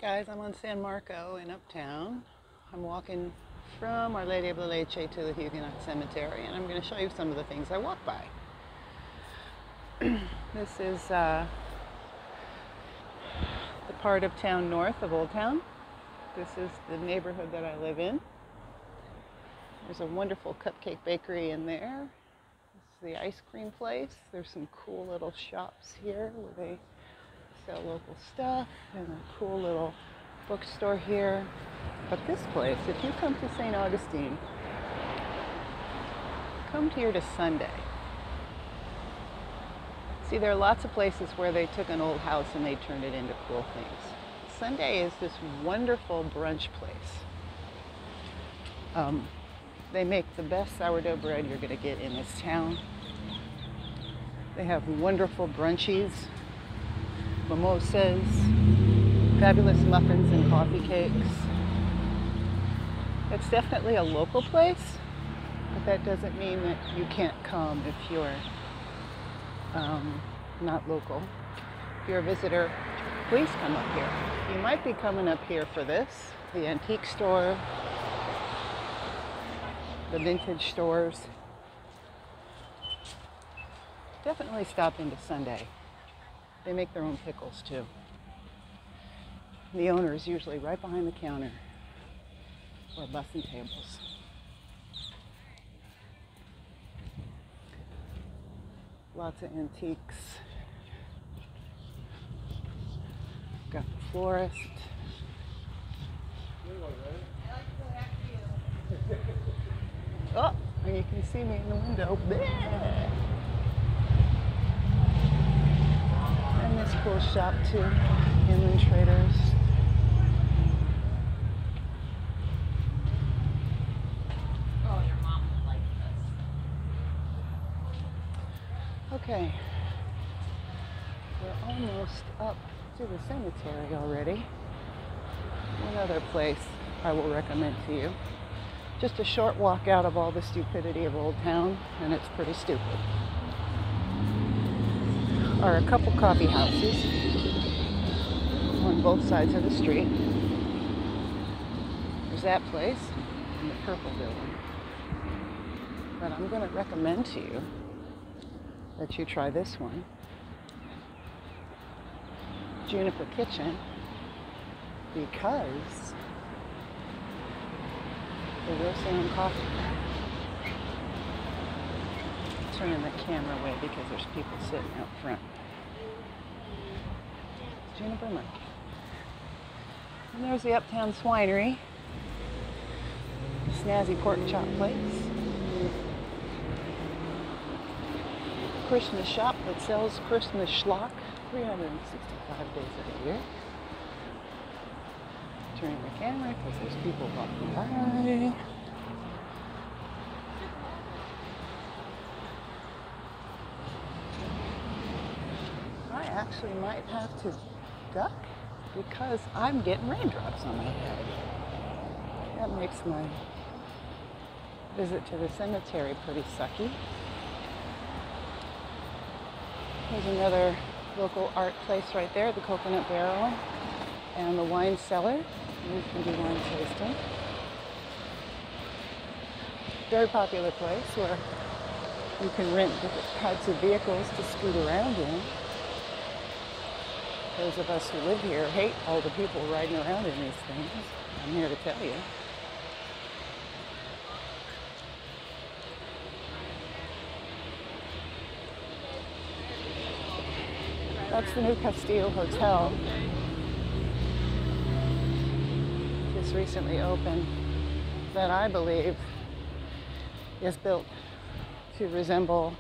Guys, I'm on San Marco in Uptown. I'm walking from Our Lady of La Leche to the Huguenot Cemetery, and I'm going to show you some of the things I walk by. This is the part of town north of Old Town. This is the neighborhood that I live in. There's a wonderful cupcake bakery in there. This is the ice cream place. There's some cool little shops here where they sell local stuff, and a cool little bookstore here. But this place, if you come to St. Augustine, come here to Sunday. See, there are lots of places where they took an old house and they turned it into cool things. Sunday is this wonderful brunch place. They make the best sourdough bread you're going to get in this town. They have wonderful brunchies, mimosas, fabulous muffins and coffee cakes. It's definitely a local place, but that doesn't mean that you can't come if you're not local. If you're a visitor, please come up here. You might be coming up here for this, the antique store, the vintage stores. Definitely stop into Sunday. They make their own pickles too. The owner is usually right behind the counter or bussing tables. Lots of antiques. Got the florist. Oh, and you can see me in the window. Bleh. And this cool shop too, Inland Traders. Oh, your mom would like this. Okay, we're almost up to the cemetery already. One other place I will recommend to you. Just a short walk out of all the stupidity of Old Town, and it's pretty stupid. Are a couple coffee houses on both sides of the street. There's that place and the purple building. But I'm going to recommend to you that you try this one. Juniper Kitchen, because they roast their own coffee. Turning the camera away because there's people sitting out front. Juniper Market. And there's the Uptown Swinery. Snazzy pork chop place. Christmas shop that sells Christmas schlock 365 days of the year. Turning the camera because there's people walking by. I actually might have to duck because I'm getting raindrops on my head. That makes my visit to the cemetery pretty sucky. There's another local art place right there, the Coconut Barrel and the Wine Cellar. You can do wine tasting. Very popular place where you can rent different types of vehicles to scoot around in. Those of us who live here hate all the people riding around in these things. I'm here to tell you. That's the new Castillo Hotel. Just recently opened, that I believe is built to resemble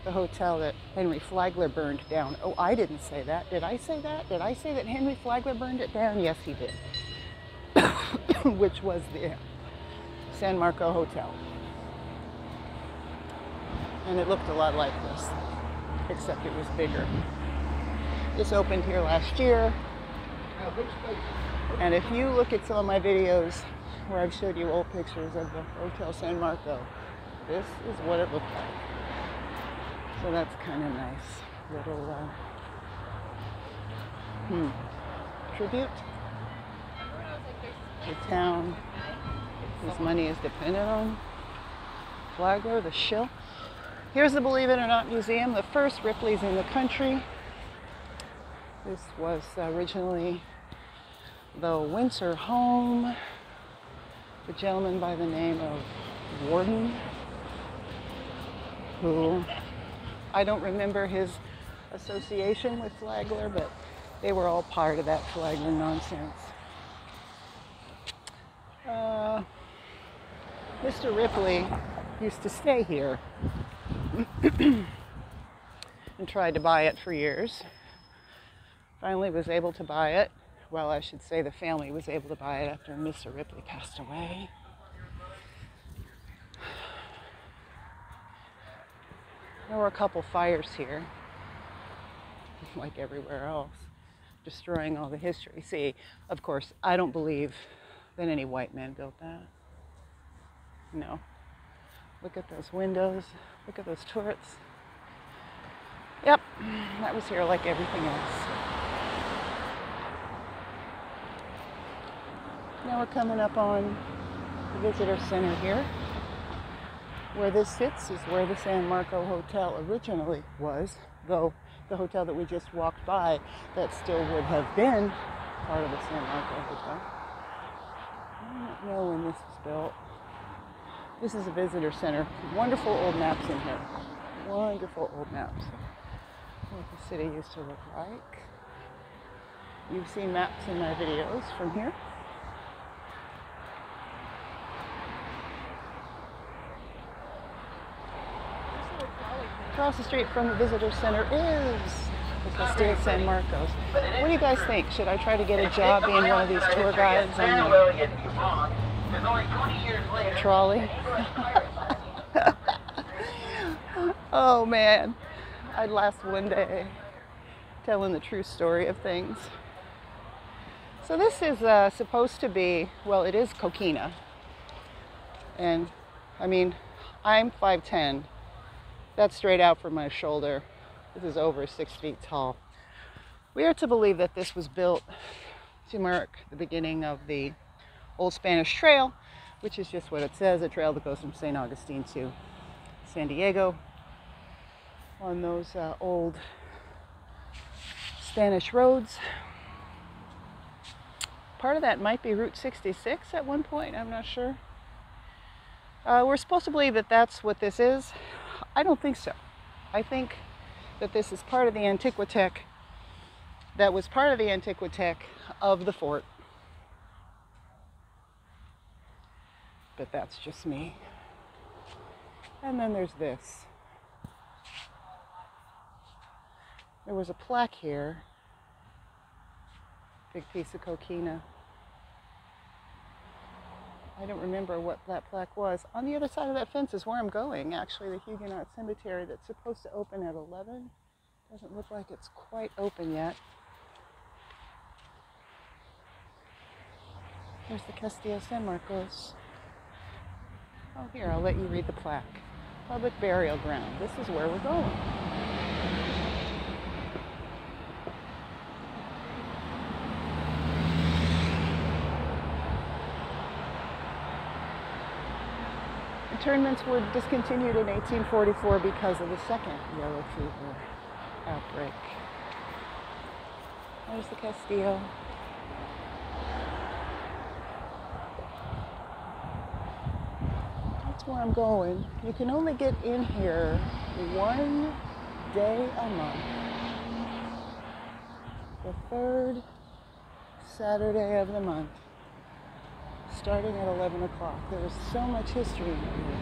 the hotel that Henry Flagler burned down. Oh, I didn't say that. Did I say that? Did I say that Henry Flagler burned it down? Yes, he did. Which was the San Marco Hotel. And it looked a lot like this, except it was bigger. This opened here last year. And if you look at some of my videos where I've showed you old pictures of the Hotel San Marco, this is what it looked like. So that's kind of nice. Little tribute the town whose money is dependent on Flagler, the shill. Here's the Believe It or Not Museum, the first Ripley's in the country. This was originally the Windsor home, a gentleman by the name of Warden, who I don't remember his association with Flagler, but they were all part of that Flagler nonsense. Mr. Ripley used to stay here and tried to buy it for years. Finally was able to buy it. Well, I should say the family was able to buy it after Mr. Ripley passed away. There were a couple fires here, like everywhere else, destroying all the history. See, of course, I don't believe that any white man built that. No. Look at those windows. Look at those turrets. Yep, that was here like everything else. Now we're coming up on the visitor center here. Where this sits is where the San Marco Hotel originally was, though the hotel that we just walked by, that still would have been part of the San Marco Hotel. I don't know when this was built. This is a visitor center. Wonderful old maps in here. Wonderful old maps. What the city used to look like. You've seen maps in my videos from here. Across the street from the visitor center is the Castillo San Marcos. What do you guys think? Should I try to get a job being one of these tour guides on the trolley? Oh man, I'd last one day telling the true story of things. So this is supposed to be, well, it is coquina. And I mean, I'm 5'10". That's straight out from my shoulder. This is over 6 feet tall. We are to believe that this was built to mark the beginning of the Old Spanish Trail, which is just what it says, a trail that goes from St. Augustine to San Diego on those old Spanish roads. Part of that might be Route 66 at one point, I'm not sure. We're supposed to believe that that's what this is. I don't think so. I think that this is part of the Antiquitech that was part of the Antiquitech of the fort. But that's just me. And then there's this. There was a plaque here. Big piece of coquina. I don't remember what that plaque was. On the other side of that fence is where I'm going, actually, the Huguenot Cemetery that's supposed to open at 11. Doesn't look like it's quite open yet. There's the Castillo San Marcos. Oh, here, I'll let you read the plaque. Public burial ground. This is where we're going. Internments were discontinued in 1844 because of the second yellow fever outbreak. There's the Castillo. That's where I'm going. You can only get in here one day a month. The third Saturday of the month, starting at 11 o'clock. There is so much history in here.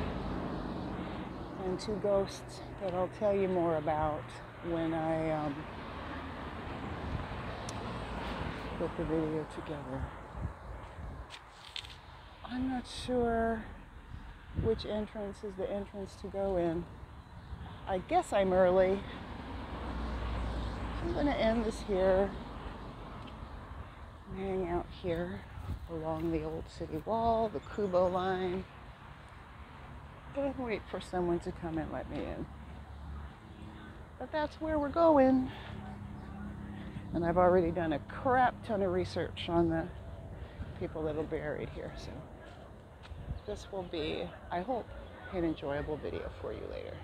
And two ghosts that I'll tell you more about when I put the video together. I'm not sure which entrance is the entrance to go in. I guess I'm early. I'm going to end this here and hang out here along the old city wall, the Kubo line, and wait for someone to come and let me in. But that's where we're going. And I've already done a crap ton of research on the people that'll be buried here. So this will be, I hope, an enjoyable video for you later.